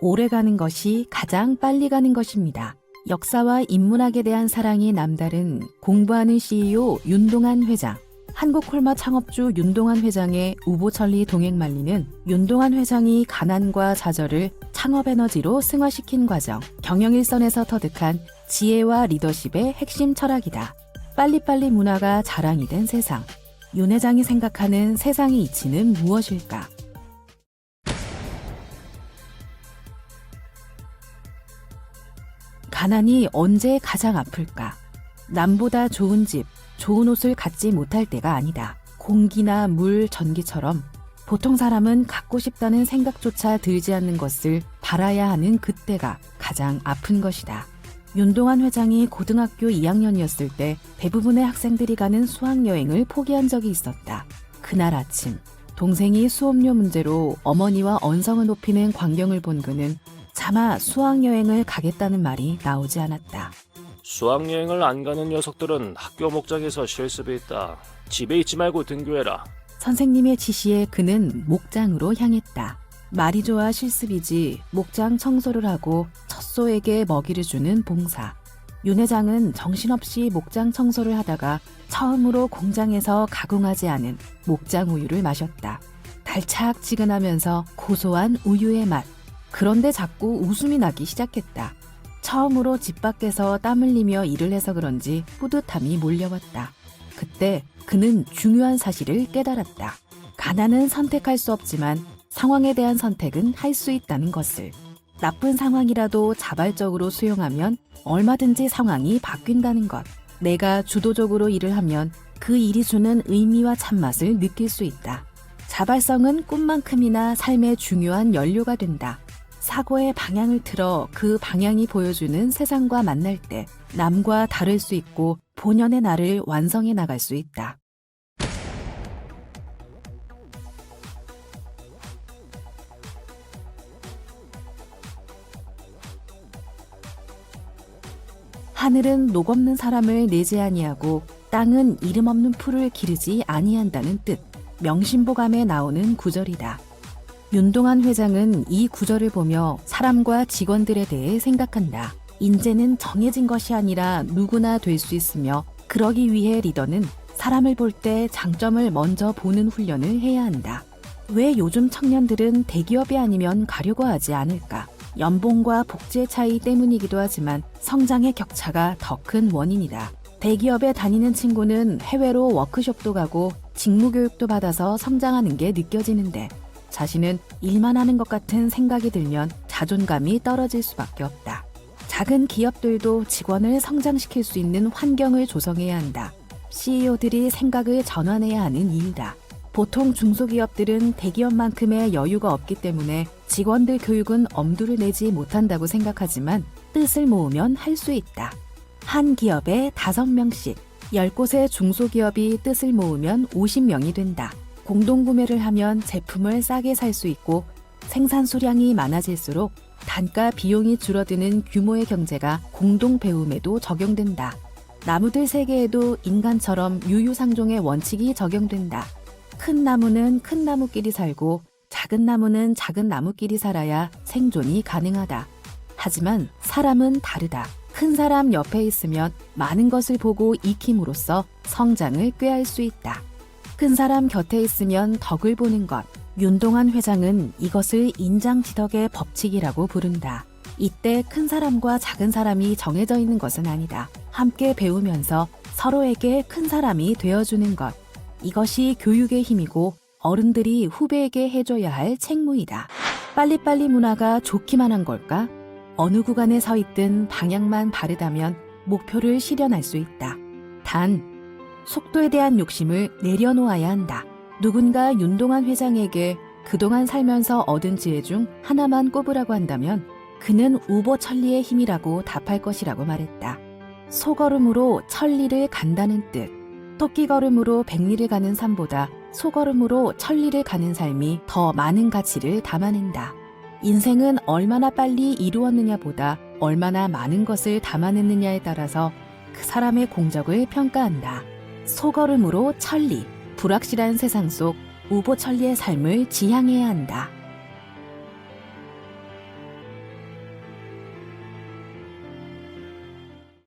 오래 가는 것이 가장 빨리 가는 것입니다. 역사와 인문학에 대한 사랑이 남다른 공부하는 CEO 윤동한 회장. 한국콜마 창업주 윤동한 회장의 우보천리 동행만리는 윤동한 회장이 가난과 좌절을 창업 에너지로 승화시킨 과정, 경영일선에서 터득한 지혜와 리더십의 핵심 철학이다. 빨리빨리 문화가 자랑이 된 세상. 윤 회장이 생각하는 세상의 이치는 무엇일까? 가난이 언제 가장 아플까? 남보다 좋은 집, 좋은 옷을 갖지 못할 때가 아니다. 공기나 물, 전기처럼 보통 사람은 갖고 싶다는 생각조차 들지 않는 것을 바라야 하는 그때가 가장 아픈 것이다. 윤동한 회장이 고등학교 2학년이었을 때 대부분의 학생들이 가는 수학여행을 포기한 적이 있었다. 그날 아침, 동생이 수업료 문제로 어머니와 언성을 높이는 광경을 본 그는 차마 수학여행을 가겠다는 말이 나오지 않았다. 수학여행을 안 가는 녀석들은 학교 목장에서 실습이 있다. 집에 있지 말고 등교해라. 선생님의 지시에 그는 목장으로 향했다. 말이 좋아 실습이지 목장 청소를 하고 젖소에게 먹이를 주는 봉사. 윤 회장은 정신없이 목장 청소를 하다가 처음으로 공장에서 가공하지 않은 목장 우유를 마셨다. 달짝지근하면서 고소한 우유의 맛. 그런데 자꾸 웃음이 나기 시작했다. 처음으로 집 밖에서 땀 흘리며 일을 해서 그런지 뿌듯함이 몰려왔다. 그때 그는 중요한 사실을 깨달았다. 가난은 선택할 수 없지만 상황에 대한 선택은 할 수 있다는 것을. 나쁜 상황이라도 자발적으로 수용하면 얼마든지 상황이 바뀐다는 것. 내가 주도적으로 일을 하면 그 일이 주는 의미와 참맛을 느낄 수 있다. 자발성은 꿈만큼이나 삶의 중요한 연료가 된다. 사고의 방향을 틀어 그 방향이 보여주는 세상과 만날 때 남과 다를 수 있고 본연의 나를 완성해 나갈 수 있다. 하늘은 녹 없는 사람을 내지 아니하고 땅은 이름 없는 풀을 기르지 아니한다는 뜻. 명심보감에 나오는 구절이다. 윤동한 회장은 이 구절을 보며 사람과 직원들에 대해 생각한다. 인재는 정해진 것이 아니라 누구나 될 수 있으며 그러기 위해 리더는 사람을 볼 때 장점을 먼저 보는 훈련을 해야 한다. 왜 요즘 청년들은 대기업이 아니면 가려고 하지 않을까? 연봉과 복지의 차이 때문이기도 하지만 성장의 격차가 더 큰 원인이다. 대기업에 다니는 친구는 해외로 워크숍도 가고 직무교육도 받아서 성장하는 게 느껴지는데 자신은 일만 하는 것 같은 생각이 들면 자존감이 떨어질 수밖에 없다. 작은 기업들도 직원을 성장시킬 수 있는 환경을 조성해야 한다. CEO들이 생각을 전환해야 하는 일이다. 보통 중소기업들은 대기업만큼의 여유가 없기 때문에 직원들 교육은 엄두를 내지 못한다고 생각하지만 뜻을 모으면 할 수 있다. 한 기업에 5명씩, 10곳의 중소기업이 뜻을 모으면 50명이 된다. 공동구매를 하면 제품을 싸게 살 수 있고 생산 수량이 많아질수록 단가 비용이 줄어드는 규모의 경제가 공동 배움에도 적용된다. 나무들 세계에도 인간처럼 유유상종의 원칙이 적용된다. 큰 나무는 큰 나무끼리 살고 작은 나무는 작은 나무끼리 살아야 생존이 가능하다. 하지만 사람은 다르다. 큰 사람 옆에 있으면 많은 것을 보고 익힘으로써 성장을 꾀할 수 있다. 큰 사람 곁에 있으면 덕을 보는 것. 윤동한 회장은 이것을 인장지덕의 법칙이라고 부른다. 이때 큰 사람과 작은 사람이 정해져 있는 것은 아니다. 함께 배우면서 서로에게 큰 사람이 되어주는 것. 이것이 교육의 힘이고 어른들이 후배에게 해줘야 할 책무이다. 빨리빨리 문화가 좋기만 한 걸까? 어느 구간에 서 있든 방향만 바르다면 목표를 실현할 수 있다. 단, 속도에 대한 욕심을 내려놓아야 한다. 누군가 윤동한 회장에게 그동안 살면서 얻은 지혜 중 하나만 꼽으라고 한다면 그는 우보천리의 힘이라고 답할 것이라고 말했다. 소걸음으로 천리를 간다는 뜻. 토끼걸음으로 백리를 가는 삶보다 소걸음으로 천리를 가는 삶이 더 많은 가치를 담아낸다. 인생은 얼마나 빨리 이루었느냐보다 얼마나 많은 것을 담아냈느냐에 따라서 그 사람의 공적을 평가한다. 소걸음으로 천리, 불확실한 세상 속 우보천리의 삶을 지향해야 한다.